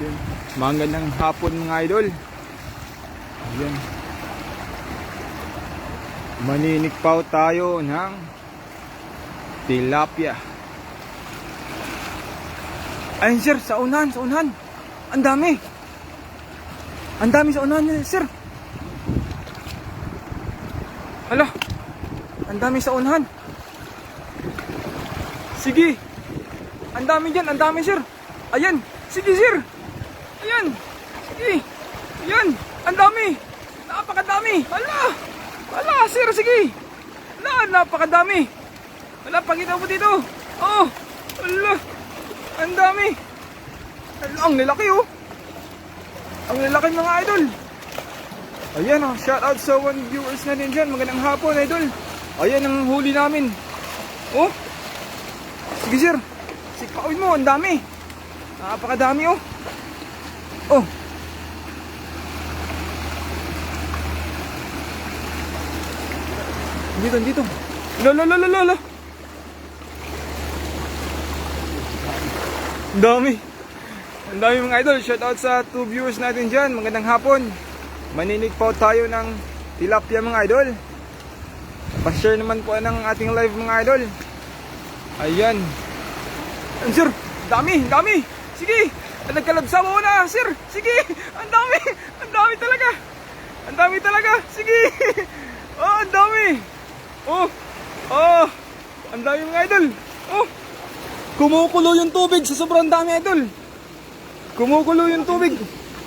Yun. Magandang hapon mga idol. Ayan. Maninikpaw tayo ng tilapia. Ayun sir, sa unahan, sa unahan. Ang dami. Ang dami sa unahan sir. Hala. Ang dami sa unahan. Sige. Ang dami dyan, ang dami sir. Ayan. Sige sir. Ayan. Sige. Ayan. Ang dami. Napakadami. Hala. Hala sir, sige. Hala, napakadami. Hala, pakita mo dito. Oh. Hala. Ang dami. Hala, ang lalaki oh. Ang lalaki mga idol. Ayan oh, shout out sa one viewers natin dyan. Magandang hapon idol. Ayan ang huli namin. Oh. Sige sir. Sikawin mo, ang dami. Napakadami oh. Oh. Dito, dito. Lala. Ang dami. Ang dami mga idol. Shout out sa 2 viewers natin dyan. Magandang hapon. Maninig po tayo ng tilapia mga idol. Pa-share naman po ng ating live mga idol. Ayan. Sir, dami. Sige. Nagkalabsa mo na, sir. Sige. Ang dami talaga. Ang dami talaga. Sige. Oh, ang dami. Oh. Ang dami mga idol. Oh. Kumukulo yung tubig sa sobrang dami idol. Kumukulo yung tubig.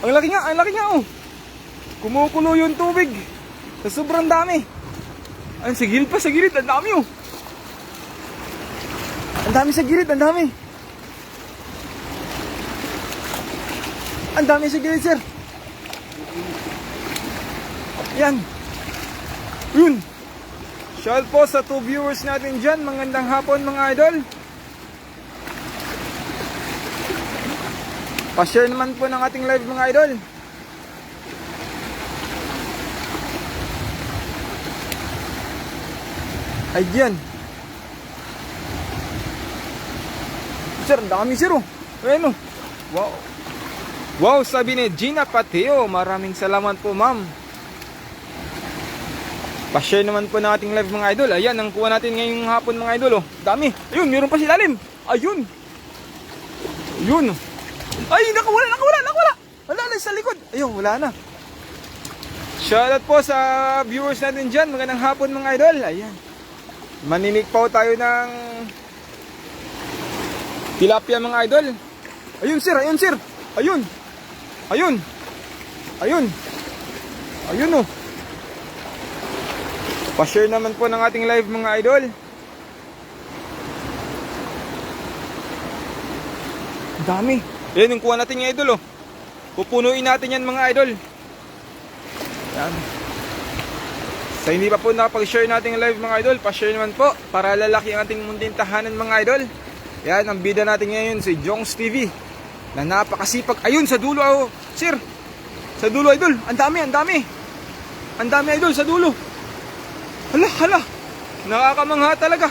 Ang laki nga oh. Kumukulo yung tubig sa sobrang dami. Ang sa gilid, ang dami oh. Ang dami sa gilid, ang dami. Ang dami sa gilid, sir. Yan. Yun. Shout po sa 2 viewers natin dyan. Magandang hapon mga idol. Pa-share naman po ng ating live mga idol. Ay diyan. Sir, dami sir oh. Ayan oh. Wow. Wow, sabi ni Gina Pateo. Maraming salamat po ma'am. Pa-share naman po ng ating live mga idol. Ayan, ang kuha natin ngayong hapon mga idol oh. Dami. Ayun, meron pa si lalim. Ayun. Ay, nakawala. Wala sa likod. Ayun, wala na. Shoutout po sa viewers natin dyan. Magandang hapon mga idol. Ayan. Maninig po tayo ng tilapia mga idol. Ayun sir. Ayun oh. Pa-share naman po ng ating live mga idol. Dami. Ayan yung kuha natin yung idol oh. Pupunuin natin yan mga idol. Yan. Sa hindi pa po nakapag-share natin live mga idol, pa-share naman po para lalaki ang ating munding tahanan mga idol. Yan, ang bida natin ngayon si Jongs TV na napakasipag. Ayun sa dulo oh. Sir. Sa dulo idol. Ang dami. Ang dami idol sa dulo. Hala. Nakakamangha talaga.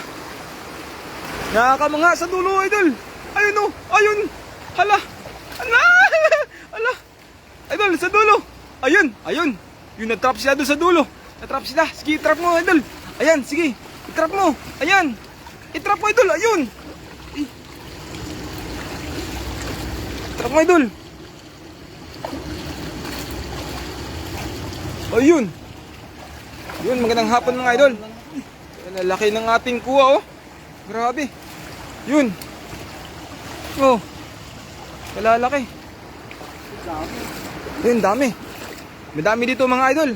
Nakakamangha sa dulo idol. Ayun oh. Ayun. Hala. Idol sa dulo. Ayun. Yung na-trap sila doon sa dulo. Na-trap sila. Sige, i-trap mo idol. Ayan, sige. I-trap mo. Ayan. I-trap mo idol. Ayun. I-trap mo idol. Ayun. Yun, magandang hapon mga idol. Ang laki ng ating kuha oh. Grabe. Yun. Oh. Kalalaki. Yun, dami. May dami dito mga idol.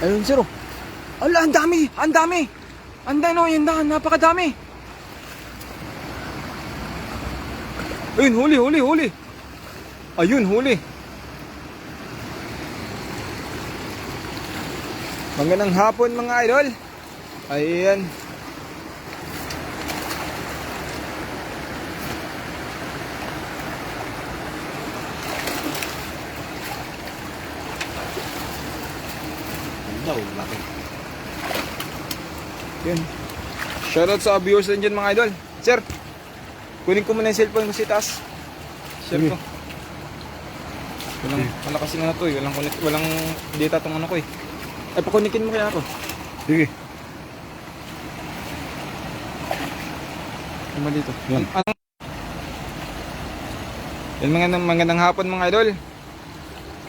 Ayun sir oh. Ala, ang dami. Ang dami oh, yun dahan, napakadami. Ayun, huli. Ayun, huli. Magandang hapon mga idol. Ayan. Laki. Yun. Shoutout sa viewers din dyan mga idol. Sir, kunin ko muna yung cellphone ko si taas. share ko. Wala kasi ano to eh. Walang data tong ano ko eh. Ay, pakunikin mo kaya ako. Sige. Ano ba dito? Yan. Yan, magandang hapon mga idol.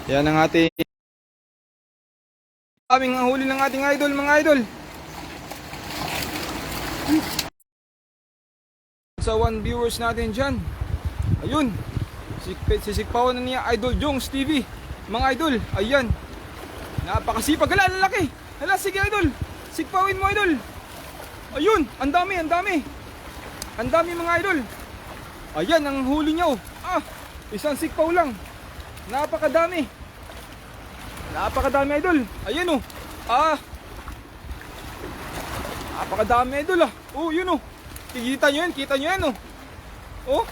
Yan ang ating aming huli ng ating idol mga idol. Sa 1 viewers natin dyan. Ayun. Sisikpawan na niya Idol Jongs TV. Mga idol, ayan. Napakasipag. Hala, lalaki. Hala, sige idol. Sikpawin mo idol. Ayun, ang dami, ang dami. Ang dami mga idol. Ayan, ang huli niya oh. Isang sikpaw lang. Napakadami. Napakadami idol. Ayan oh. Napakadami idol ah. Oh, yun oh. Kita nyo yan oh. Oh.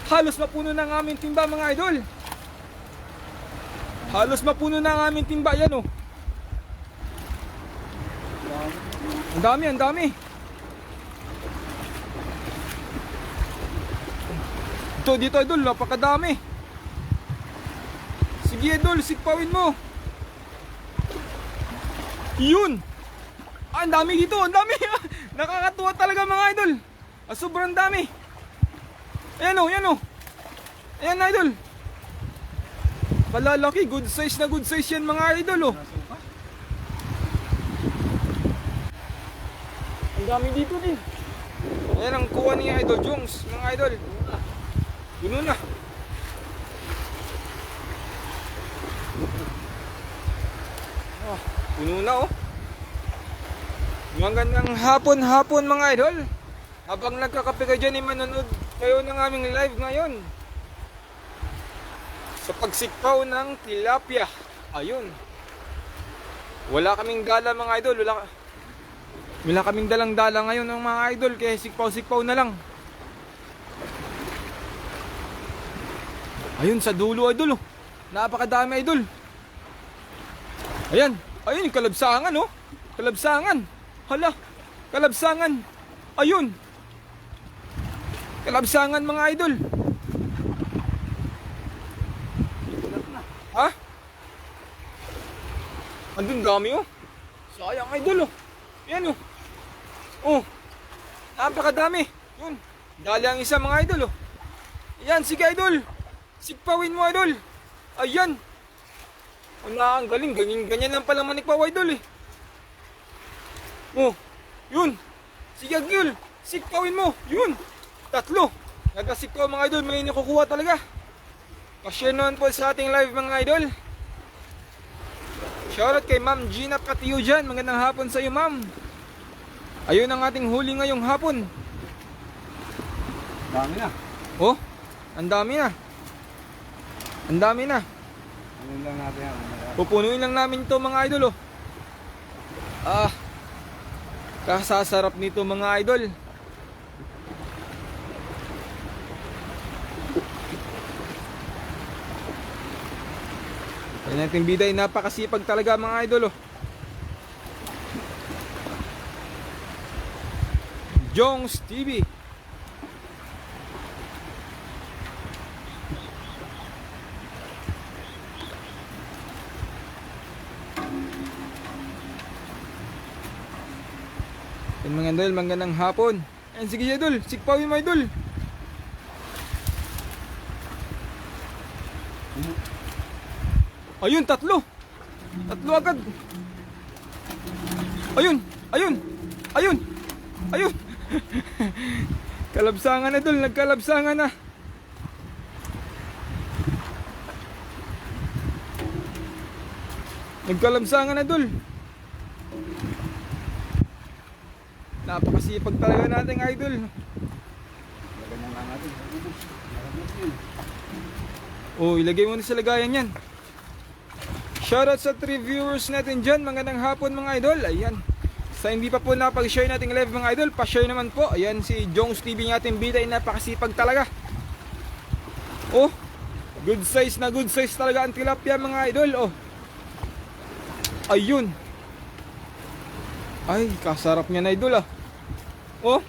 Halos mapuno na ang aming timba mga idol. Halos mapuno na ang aming timba. Yan oh. Ang dami, ang dami. Dito idol, napakadami. Sige idol, sikpawin mo. Yun. Ang dami dito, ang dami. Nakakatuwa talaga mga idol. Sobrang dami. Ayan o, yan o. Ayan idol. Kalalaki, good size yan mga idol o. Ang dami dito din. Ayan ang kuha ni Idol Jongs mga idol. Puno na. Puno na oh. Magandang hapon mga idol. Habang nagkakape kayo dyan, manonood kayo ng aming live ngayon sa pagsikpaw ng tilapia. Ayun. Wala kaming gala mga idol. Wala kaming dalang dala ngayon ng mga idol. Kaya sikpaw na lang. Ayun sa dulo idol oh. Napakadami idol. Ayan. Ayun yung kalabsangan oh. Kalabsangan. Hala. Kalabsangan. Ayun. Kalabsangan mga idol. Ha? Andun dami oh. Sayang idol oh. Yan oh. Oh. Napakadami. Yun. Dali ang isa mga idol oh. Yan, sige idol. Sikpawin mo idol. Ayan. Ang galing. Ganyan lang pala manikpaw idol eh. Oh. Yun. Sige idol. Sikpawin mo. Yun. 3. Nagkasikpaw mga idol. May nakukuha talaga. Pa-share naman po sa ating live mga idol. Shoutout kay Ma'am Gina Patiyo dyan. Magandang hapon sa iyo ma'am. Ayun ang ating huli ngayong hapon. Dami na. Oh. Ang dami na. Ang dami na. Ano lang natin yan. Pupunuin lang namin to mga idol oh. Kasasarap nito mga idol. Yan natin biday, napakasipag talaga mga idol oh. Jongs TV. Yan mga idol, magandang hapon. Yan sige idol, sikpawin mo idol. Ayun, 3 agad. Ayun. Kalabsangan na idol, nagkalabsangan na. Nagkalabsangan na idol. Napakasipag talaga natin idol. Ganyan lang natin. Oh, ilagay mo na sa lagayan yan. Shoutout sa 3 viewers natin dyan. Magandang hapon mga idol. Ayan. Sa hindi pa po napag-share nating live mga idol, pa-share naman po. Ayan si Jongs TV natin bida. Napakasipag talaga. Oh, good size talaga ang tilapia mga idol. Oh. Ayun. Ay, kasarap niya na idol ah. Oh.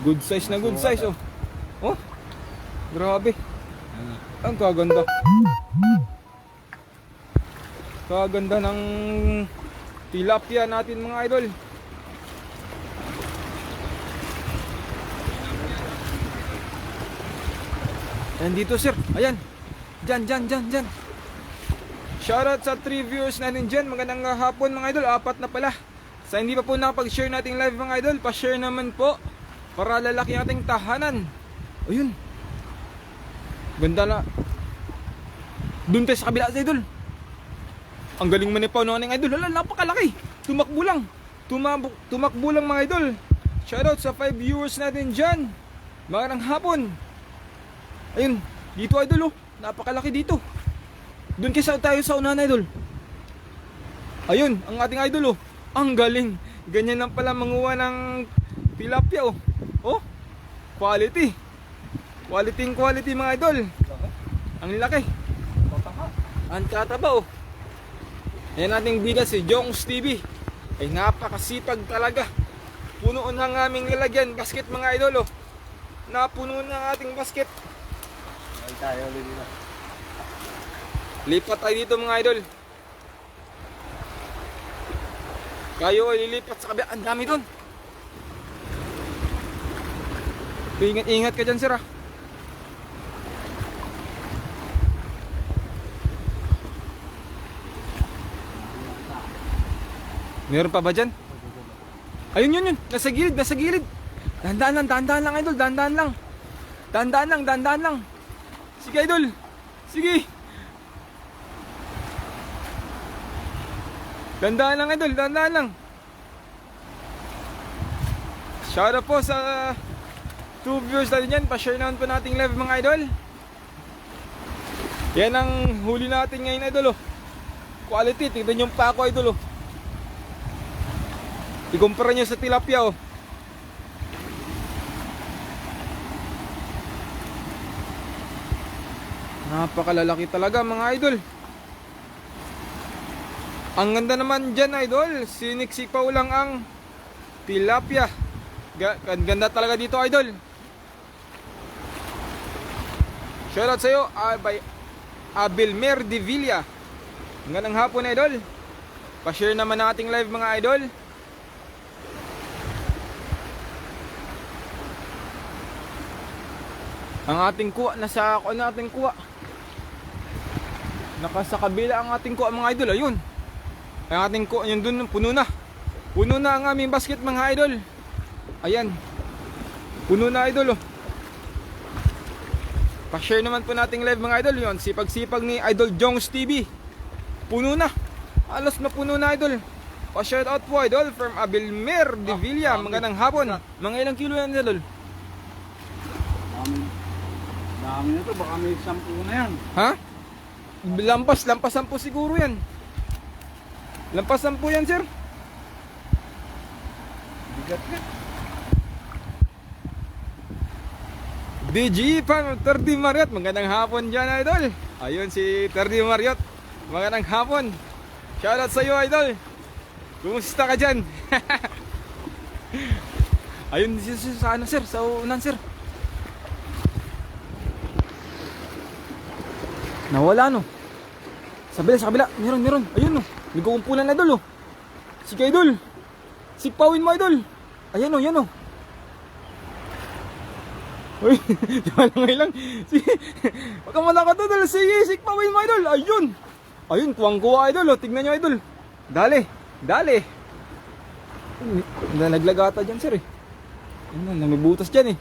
Good size na good size, oh. Oh, grabe. Ang kaganda. Kaganda ng tilapia natin mga idol. Ayan dito sir, ayan. Diyan. Shoutout sa 3 viewers natin dyan. Magandang hapon mga idol, 4 na pala. Sa hindi pa po nakapag-share nating live mga idol, pa-share naman po para lalaki nating tahanan. Ayun. Ganda na. Doon tayo sa kabila sa idol. Ang galing manipaw ng ating idol. Hala, napakalaki. Tumakbo lang. Tumakbo lang mga idol. Shoutout sa 5 viewers natin dyan. Magandang hapon. Ayun, dito idol, oh. Napakalaki dito. Doon kaysa tayo sa unahan idol. Ayun, ang ating idol, oh. Ang galing. Ganyan lang pala manguha ng tilapia, oh. Oh, quality. Quality mga idol. Ang laki. Ang tataba, oh. Yan ating bida si Jongs TV. Ay napakasipag talaga. Puno ng aming nilagyan basket mga idol, oh. Napuno na ang ating basket. Ay tayo ulit dito. Lipat tayo dito mga idol. Kayo ay lilipat sa kabila. Ang dami doon. Ingat ka dyan sir, ah. Meron pa ba dyan? Ayun yun. Nasa gilid. Dahan-dahan lang idol. Dahan-dahan lang. Sige idol. Sige. Dahan-dahan lang idol. Shoutout po sa 2 viewers natin dyan. Pa-share naman po nating live mga idol. Yan ang huli natin ngayon idol, oh. Quality. Tignan yung pako idol, oh. Ikumpara nyo sa tilapia, oh. Napakalalaki talaga mga idol. Ang ganda naman dyan idol. Siniksipaw lang ang tilapia. Ganda talaga dito idol. Shoutout sa iyo by Abilmer de Villa. Ngayong hapon idol. Pa-share naman ng ating live mga idol. Ang ating kuha, nasa ako na ating kuha. Nakasa kabila ang ating kuha mga idol, ayun. Ang ating kuha, yun dun, puno na. Puno na ang aming basket mga idol. Ayan. Puno na idol, oh. Pa-share naman po nating live mga idol, yun. Sipag-sipag ni Idol Jongs TV. Puno na. Alos na puno na idol. Pa-shout out po idol from Abilmer de Villa. Magandang hapon. Mga ilang kilo yan idol? Dami na to, baka may 10 na yan. Ha? Lampas 10 siguro yan. Lampas 10 yan sir. Bigat ka. DG Pan Terdi Mariot. Magandang hapon dyan idol. Ayun si Terdi Mariot. Magandang hapon. Shoutout sa iyo idol. Kumusta ka dyan? Ayun sa ano sir, sa unan sir. Nawala no. Sa kabila. Meron. Ayun no. Nagkukumpulan na idol oh. Sige idol. Sikpawin mo idol. Ayan oh, yan oh. Uy, lang. Sige. Wag kang malakad idol. Sige, sikpawin mo idol. Ayun, kuwang-kuwa idol oh. Tignan nyo idol. Dali. Naglagata dyan sir eh. Ayun, namibutas dyan eh.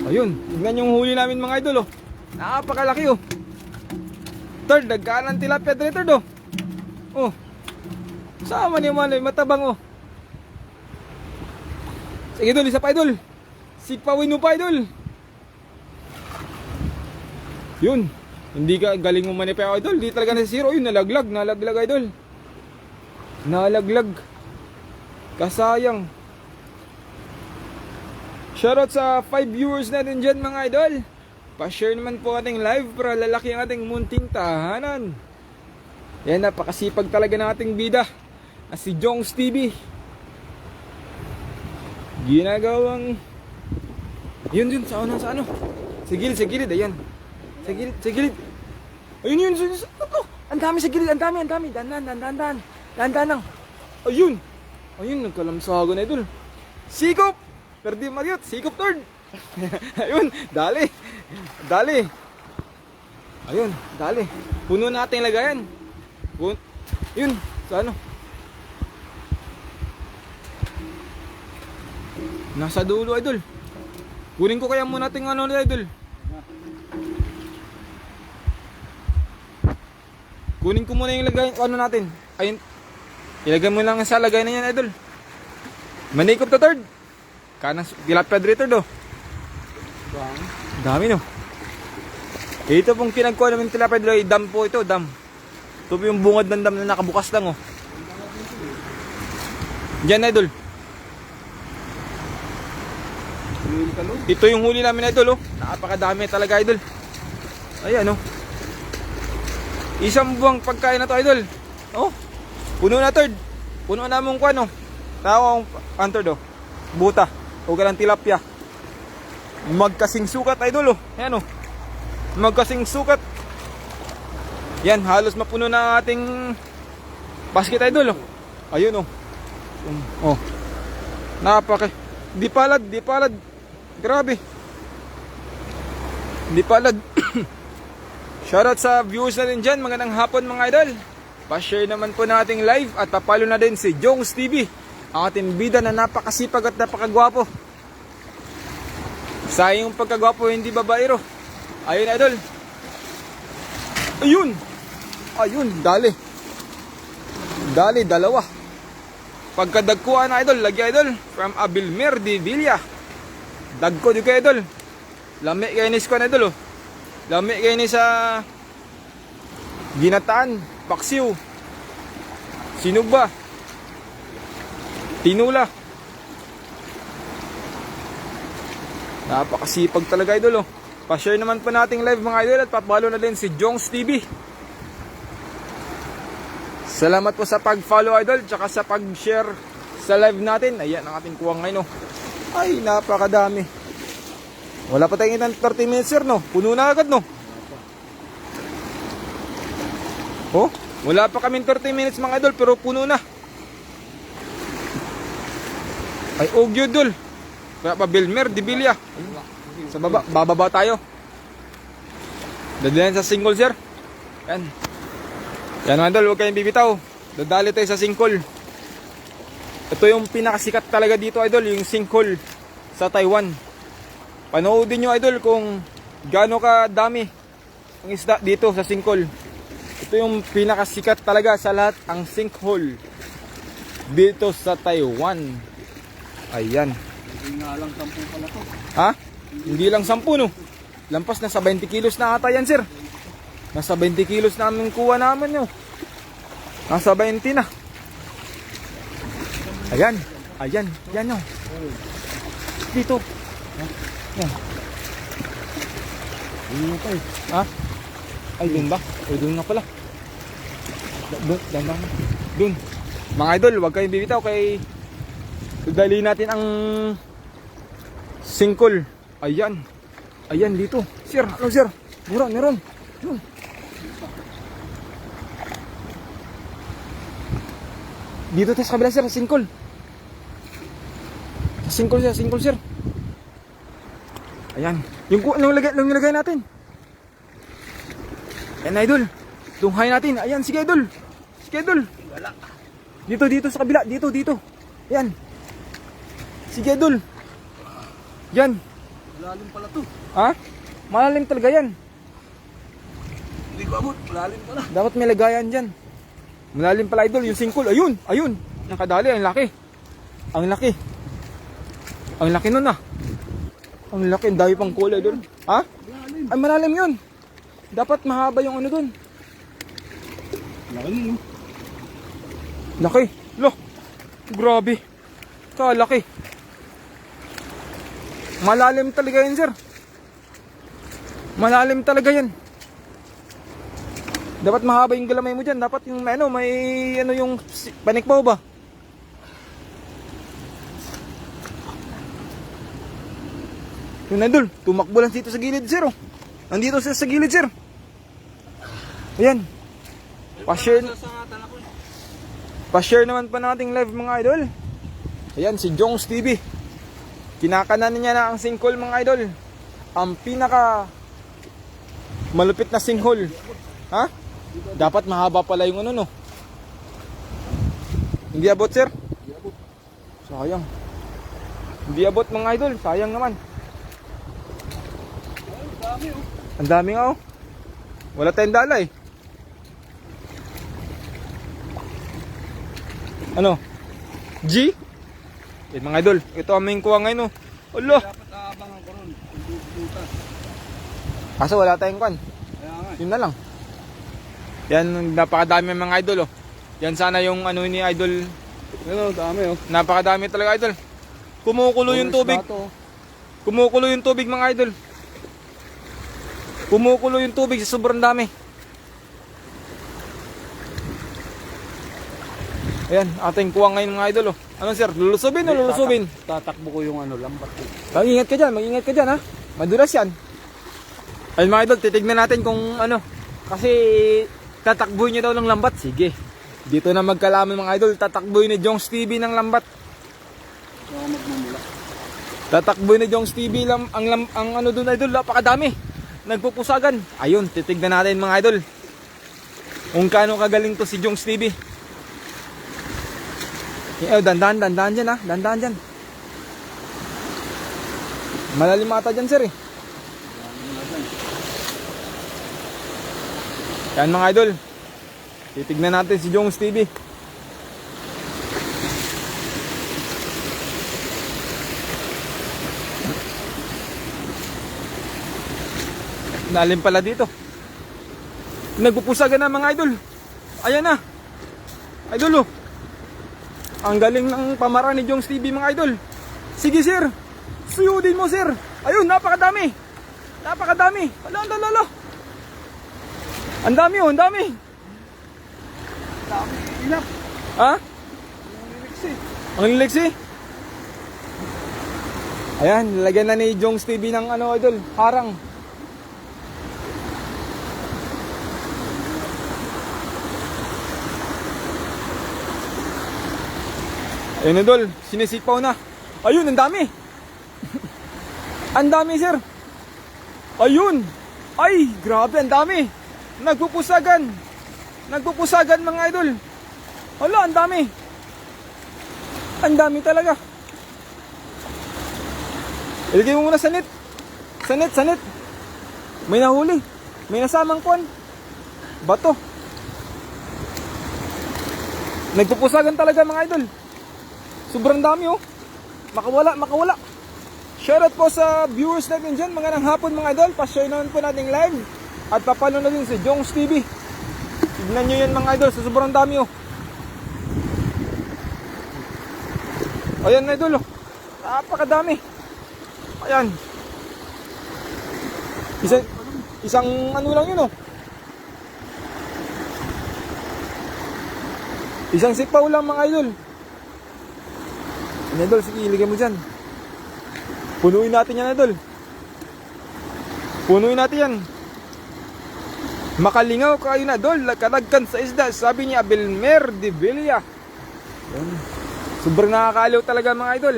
Ayun, tignan yung huli namin mga idol oh. Napakalaki oh. Third, nagkaan ng tilapia dito third oh. Oh. Sama ni Manoy, matabang oh. Sige idol, isa pa idol. Sikpawin mo pa idol. Yun. Hindi ka galing mo manipa idol. Di talaga na zero. Yun, nalaglag idol. Nalaglag. Kasayang. Shoutout sa 5 viewers natin dyan mga idol. Pa-share naman po ating live para lalaki ang ating munting tahanan. Yan, napakasipag talaga ng ating bida na si Jongs TV. Ginagawang Yun, sa ano, sa ano. Sa gilid, ayan. Sa gilid. Ayun, yun, sa tatlo. Ang dami sa gilid, ang dami. Dahan lang. Ayun, nagkalamsagan na idol. Sikop! Perdi Mariot, sikop third. Ayun, dali. Ayun, dali. Puno natin yung lagayan. Yun, sa ano. Nasa dulo, idol. Kunin ko kaya muna natin ano, idol. Kunin ko muna yung lagayan, ano natin. Ayun. Ilagay mo lang sa lagayan na yan, idol. Manikop to third. Kanang tilapia dito do. Dami no. Ito pong pinagkuha namin tilapia dito, dam po ito, dam. Ito po yung bungad ng dam na nakabukas lang oh. Diyan, idol. Ito yung huli namin, idol oh. Napakadami talaga, idol. Ayan oh. Isang buwang pagkain na to, idol. Oh. Puno na third. Puno na mong kuan oh. Tawang antor do. Buta. O ganang tilapia. Magkasing sukat, idol oh. Ayan oh. Magkasing sukat. Yan, halos mapuno na ating basket, idol oh. Ayun oh. Oh. Napaka. Di palad. Grabe. Di palad. Shoutout sa viewers natin dyan. Magandang hapon mga idol. Pa-share naman po ng ating live at papalo na din si Jongs TV, ang ating bida na napakasipag at napakagwapo. Sayang yung pagkagwapo, hindi babaero. Ayun, idol. Ayun, dali, dalawa. Pagkadagkuhan na, idol, lagi, idol, from Abilmer de Villa. Dagko di ka, idol. Lami kayo ni Squan, idol oh. Lami kayo ni sa ginataan, paksiw, sinugba, tinula. Napakasipag talaga, idol oh. Pa-share naman po nating live mga idol at papalo na din si Jongs TV. Salamat po sa pag-follow, idol, tsaka sa pag-share sa live natin. Ayan ang ating kuwang ngayon oh. Ay, napakadami. Wala pa tayong 30 minutes, sir, no? Puno na agad, no? Oh, wala pa kaming 30 minutes, mga idol, pero puno na. Ay, ugyo, dol. Kaya pa, Bilmer, di Bilya. Sa baba, bababa tayo. Dadalhin sa single, sir. Yan. Yan, mga idol, huwag kayong bibitaw. Dadali tayo sa single. Ito yung pinakasikat talaga dito, idol, yung sinkhole sa Taiwan. Panoodin nyo, idol, kung gaano ka dami ang isda dito sa sinkhole. Ito yung pinakasikat talaga sa lahat, ang sinkhole dito sa Taiwan. Ayan. Hindi nga lang 10 pala to. Ha? Hindi lang 10, no? Lampas na sa 20 kilos na ata yan, sir. Nasa 20 kilos namin kuha naman, no? Nasa 20 na. Ayan, yan o. Dito. Yan. Dito pa eh. Ha? Ay, dun ba? Ay, dun nga pala. Dun. Mga idol, huwag kayong bibitaw kay dali natin ang sinkhole. Ayan. Ayan dito. Sir, ano sir? Meron. Yun. Dito tayo sa kabila, sir, sinkhole. Sinkhole, sir. Ayan. Yung lagay natin. Ayan, idol. Tunghay natin. Ayan, sige, idol. Wala. Dito sa kabila. Dito. Ayan. Sige, idol. Yan. Malalim pala to. Ha? Malalim talaga yan. Hindi ko abot. Malalim pala. Dapat may lagayan dyan. Malalim pala, idol, yung sinkhole. Ayun. Nakadali, ang laki. Ang laki nun ah. Ang laki, ang dami pang kulay doon. Ha? Malalim. Ay, malalim yun. Dapat mahaba yung ano doon. Malalim, no? Laki. Loh. Grabe. Kalaki. Malalim talaga yan, sir. Malalim talaga yan. Dapat mahaba yung galamay mo dyan. Dapat yung may yung panikbaw ba? Yun idol, tumakbo lang dito sa gilid sir oh. Nandito sir sa gilid sir. Ayan. Pa-share. Sasangatan ako eh. Pa-share naman pa nating live mga idol. Ayan si Jongs TV. Kinakanan niya na ang sinkhole mga idol. Ang pinaka malupit na sinkhole. Ha? Dapat mahaba pala yung ano no. Hindi abot sir? Hindi abot. Sayang. Hindi abot mga idol, sayang naman. Ay, dami oh. Ang dami nga oh. Wala tayong dala eh. Ano? G? Eh mga idol, ito ang main kuha ngayon oh. Allah! Dapat aabangan ko ron. Butas. Kaso wala tayong kwan. Kaya nga eh. Yun na lang. Yan, napakadami mga idol oh. Yan sana yung ano ni idol. Ano, dami oh. Napakadami talaga idol. Kumukulo yung tubig. Bato, oh. Kumukulo yung tubig mga idol. Kumukulo yung tubig sa sobrang dami. Ayan, ating kuha ngayon mga idol oh. Ano sir, lulusubin o lulusubin? Tatakbo ko yung ano, lambat ko. Mag-ingat ka dyan ha. Madulas yan. Ayun mga idol, titignan natin kung ano. Kasi tatakbuhin niya daw ng lambat. Sige. Dito na magkalaman mga idol, tatakbuhin ni Jongs TV ng lambat. Kaya magmumula. Tatakbuhin ni Jongs TV ang ano doon idol, napakadami. Nagpupusagan. Ayun, titignan natin mga idol. Kung kaano kagaling to si Jongs TV. Dandahan dyan ha. Dandahan dyan. Malalim ata dyan sir eh. Yan mga idol. Titignan natin si Jongs TV. Lalim pala dito. Nagpupusagan na mga idol. Ayan na. Idol oh. Ang galing ng pamaraan ni Jongs TV mga idol. Sige sir. Suyudin mo sir. Ayun, napakadami. Napakadami. Ala. Ang dami oh, ang dami. Dami, inap. Ha? Yung liliksi. Ang liliksi? Ayan, lalagyan na ni Jongs TV ng ano idol, harang. Ayun idol, sinisipaw na. Ayun, ang dami. Ang dami sir. Ayun. Ay, grabe, ang dami. Nagpupusagan. Nagpupusagan mga idol. Hala, ang dami. Ang dami talaga. Ilagay mo muna sa net. Sa net. May nahuli. May nasamang kwan. Bato. Nagpupusagan talaga mga idol. Sobrang dami oh. Makawala. Shoutout po sa viewers natin dyan. Magandang hapon mga idol. Pa-share naman po natin live. At papalo na din si Jongs TV. Tignan nyo yan mga idol. Sa sobrang dami oh. Ayan idol oh. Napakadami. Ayan. Isang ano lang yun oh. Isang sipaw lang mga idol. Yan idol, sige iligay mo dyan. Punuin natin yan idol. Punuin natin yan. Makalingaw kayo na idol. Kalagkan sa isda. Sabi niya Abelmer de Villa. Yan. Sobrang nakakaliw talaga mga idol.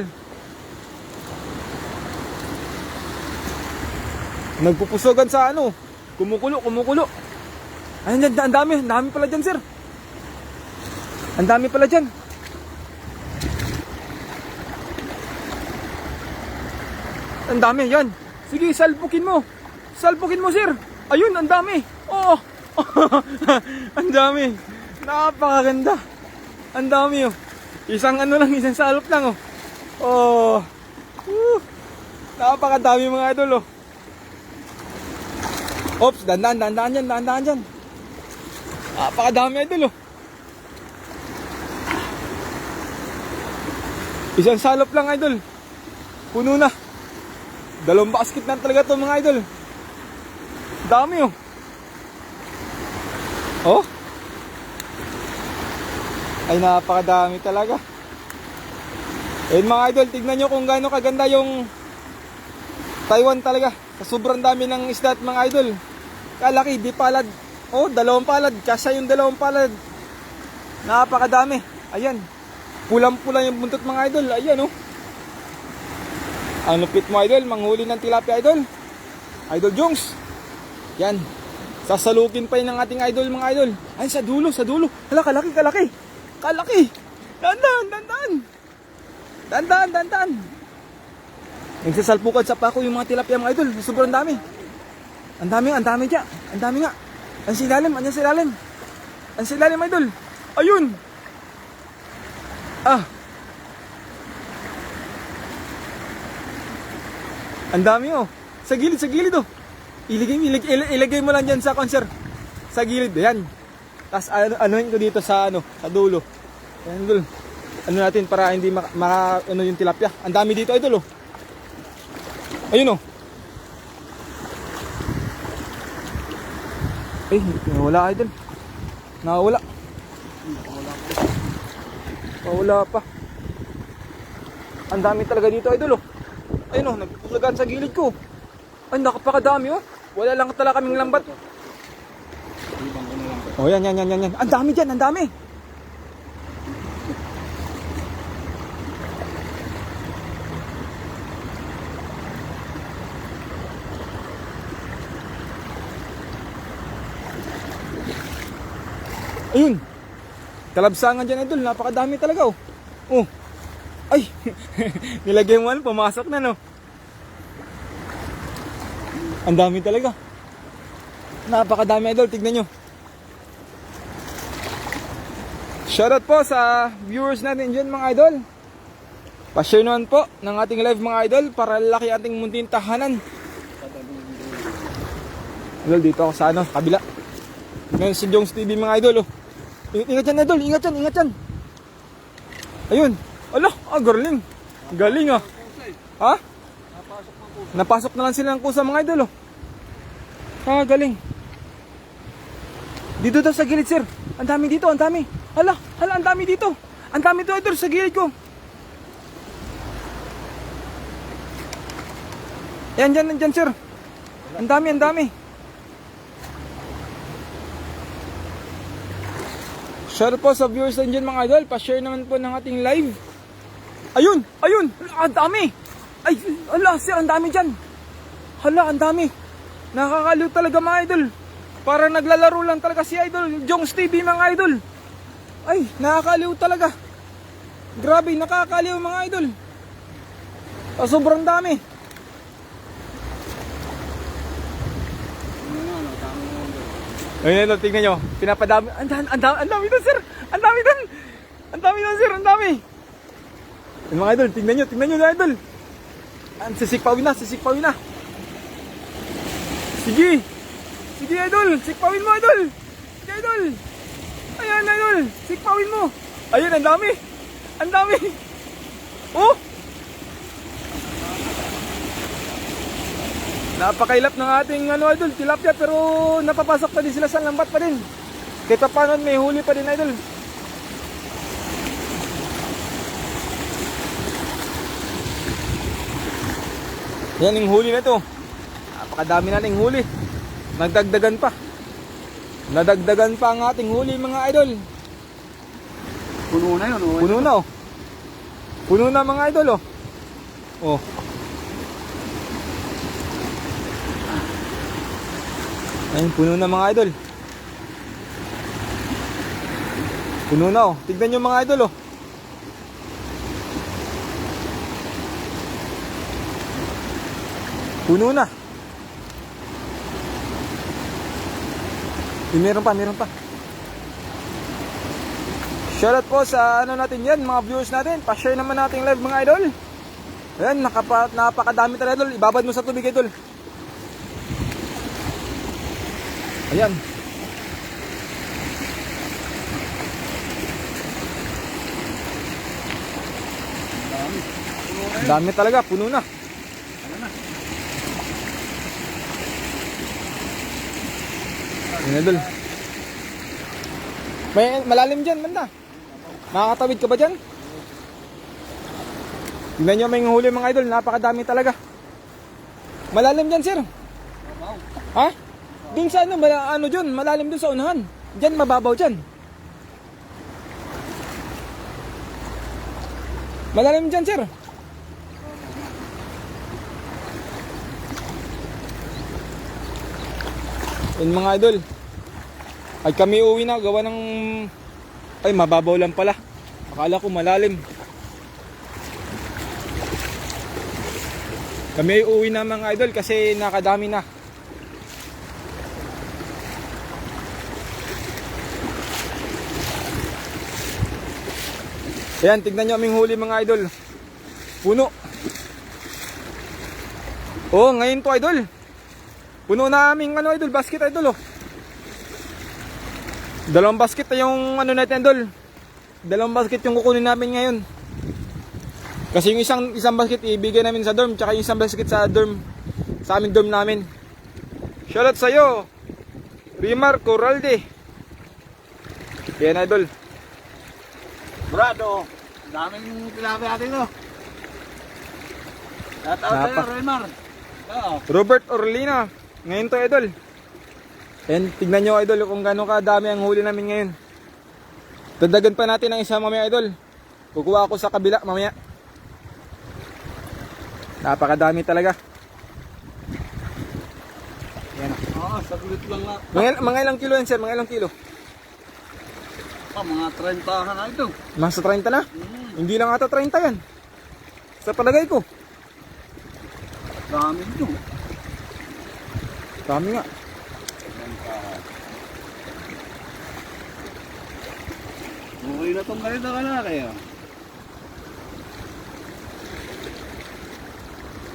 Nagpupusogan sa ano. Kumukulo. Ayun dyan, ang dami pala dyan sir. Ang dami pala dyan. Ang dami, yan. Sige, salpukin mo. Salpukin mo, sir. Ayun, ang dami. Oo. Ang dami. Napakaganda. Ang dami, oh. Isang salop lang, oh. Oh. Napakadami mga idol, oh. Oops, dandan dyan. Napakadami, idol, oh. Isang salop lang, idol. Puno na. 2 basket na talaga to mga idol. Dami oh. Oh. Ay napakadami talaga. Ayun mga idol, tignan nyo kung gaano kaganda yung Taiwan talaga. Sa sobrang dami ng isda at mga idol. Kalaki, di palad. Oh, 2 palad. Kasya yung 2 palad. Napakadami. Ayan. Pulang-pula yung buntot mga idol. Ayan oh. Ang lupit mo idol, manghuli ng tilapia idol. Idol Jongs. Yan. Sasalukin pa yun ng ating idol mga idol. Ay, sa dulo, sa dulo. Hala, kalaki, kalaki. Kalaki. Dandan, dandan. Dandan, dandan. Nagsasalpukan sa pako yung mga tilapia mga idol. Sobrang dami. Ang dami dyan. Ang dami nga. Ang silalim, anyan silalim. Ang silalim idol. Ayun. Ah. Ang dami oh. Sa gilid oh. Ilagay mo lang dyan sa concert. Sa gilid, yan. Tapos anuhin ko dito sa sa dulo. Ayan idol. Ano natin para hindi ano yung tilapia. Ang dami dito idol oh. Ayun oh. Eh, nawala idol. Nawala. Nawala pa. Ang dami talaga dito idol oh. Ayun oh, nagpulagan sa gilid ko. Ay, nakapakadami oh. Wala lang talaga kaming lambat. Oh, yan. Ang dami dyan, ang dami. Ayun. Kalabsangan dyan idol, napakadami talaga oh. Oh. Ay, nilagay mo pumasok na no. Ang dami talaga. Napakadami idol, tignan nyo. Shoutout po sa viewers natin dyan mga idol. Pa-share naman po ng ating live mga idol para lalaki ating munting tahanan. Idol, dito ako sa kabila. Ngayon si Jongs TV mga idol oh. Ingat yan idol, ingat yan. Ayun. Ala, galing. Galing ah. Ha? Napasok na lang sila ng kusa mga idol oh. Galing. Dito daw sa gilid sir. Ang dami dito, ang dami. Hala, ang dami dito. Ang dami dito idol sa gilid ko. Yan dyan sir. Ang dami. Share po sa viewers din dyan mga idol. Pa-share naman po ng ating live. Ayun. Ang dami. Ay, hala sir, ang dami dyan. Hala, ang dami. Nakakaliw talaga mga idol. Para naglalaro lang talaga si idol Jongs TV mga idol. Ay, nakakaliw talaga. Grabe, nakakaliw mga idol. Sobrang dami. Ayun idol, tingnan nyo. Pinapadami. Ang dami doon sir. Ang dami doon. Ang dami doon sir, ang dami. Ayun, mga idol, tingnan nyo idol. Sisikpawin na. Sige idol, sikpawin mo idol. Sige idol. Ayan idol, sikpawin mo. Ayun, ang dami. Oh. Napakailap ng ating idol, tilapia, pero napapasok pa din sila sa lambat pa din. Kahit pa paano may huli pa din idol. Yan yung huli na to. Napakadami nating huli. Nadagdagan pa ang ating huli mga idol. Puno na yun oh. Puno na mga idol oh. Oh. Ayun, puno na mga idol. Puno na oh. Tignan nyo mga idol oh. Puno na. Meron pa. Shoutout po sa natin yan, mga viewers natin. Pa-share naman natin live mga idol. Ayan, napakadami talaga idol. Ibabad mo sa tubig idol. Ayan. Dami talaga, puno na. Ayan idol. May malalim dyan, banda. Makakatawid ka ba dyan? Tingnan nyo may huli mga idol, napakadami talaga. Malalim dyan, sir. Babaw. Ha? Dun sa ano dyan, malalim dun sa unahan. Dyan, mababaw dyan. Malalim dyan, sir. Yun mga idol. Ay kami uwi na, gawa ng... Ay, mababaw lang pala. Akala ko malalim. Kami ay uwi na mga idol kasi nakadami na. Ayan, tignan nyo aming huli mga idol. Puno. Oh, ngayon to idol. Puno na aming idol, basket idol oh. Dalawang basket na yung natin idol. Dalawang basket yung kukunin namin ngayon. Kasi yung isang basket ibigay namin sa dorm, tsaka yung isang basket sa dorm, sa aming dorm namin. Shoutout sa'yo, Rimar Corralde. Yan idol. Brado, daming tilapia natin to. Shoutout sa'yo, Raymar. Oo. Robert Orlina. Ngayon to idol. And tignan nyo idol kung gaano kadami ang huli namin ngayon. Dagdagan pa natin ang isa mamaya idol. Kukuha ako sa kabila mamaya. Napakadami talaga. Yan. Oo, saglit lang na. Mga ilang kilo yan sir? Mga ilang kilo? Mga 30 na ito. Mas 30 na? Hindi lang ata 30 yan. Sa palagay ko. Dami ito. Dami nga. Okay na itong ganito ka na kayo.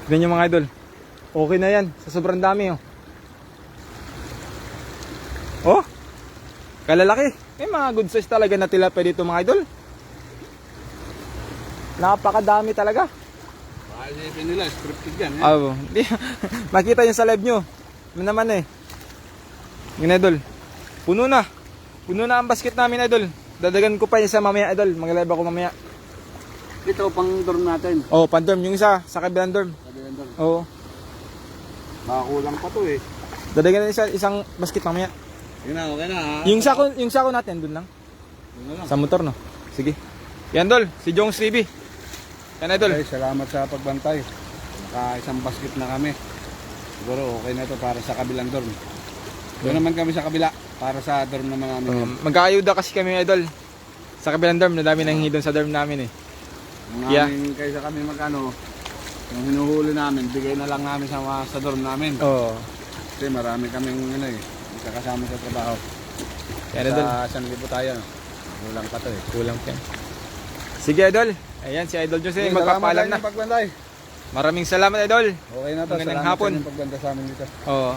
Tignan nyo mga idol. Okay na yan. Sa sobrang dami oh. Oh. Kalalaki. May mga good size talaga na tilapia dito mga idol. Napakadami talaga. Baka isipin nila, scripted yan. Eh? Oh, makita nyo sa live nyo. Ano naman eh. Yung idol. Puno na. Puno na ang basket namin idol. Dadagan ko pa yung isa mamaya idol. Mag-live ako mamaya. Ito pang dorm natin. Oh, pan-dorm. Yung isa sa kabilang dorm. Kabilang dorm. Oo. Baka kulang pa to eh. Dadagan na isang basket mamaya. Okay na, okay na ha. Yung sako natin dun lang. Yun na lang. Sa motor no. Sige. Yan dol, si Jones TV. Yan idol. Okay, salamat sa pagbantay. Naka isang basket na kami. Siguro okay na ito para sa kabilang dorm. Doon naman kami sa kabila para sa dorm naman namin. Magkaayuda kasi kami idol. Sa kabilang dorm, na dami nang doon sa dorm namin eh. Yeah. Kaysa kami magkano, yung hinuhuli namin, bigay na lang namin sa dorm namin. Oo. Kasi marami kaming kakasama sa trabaho. Yan idol. Sa 1,000 tayo. No? Kulang pa to eh. Kulang pa. Sige idol. Ayan si Idol Jose, Okay, magpapaalam salamat na. sa pagbantay. Maraming salamat idol. Okay na to. Magandang Salamat hapon. sa inyong pagbantay sa amin dito. Oo.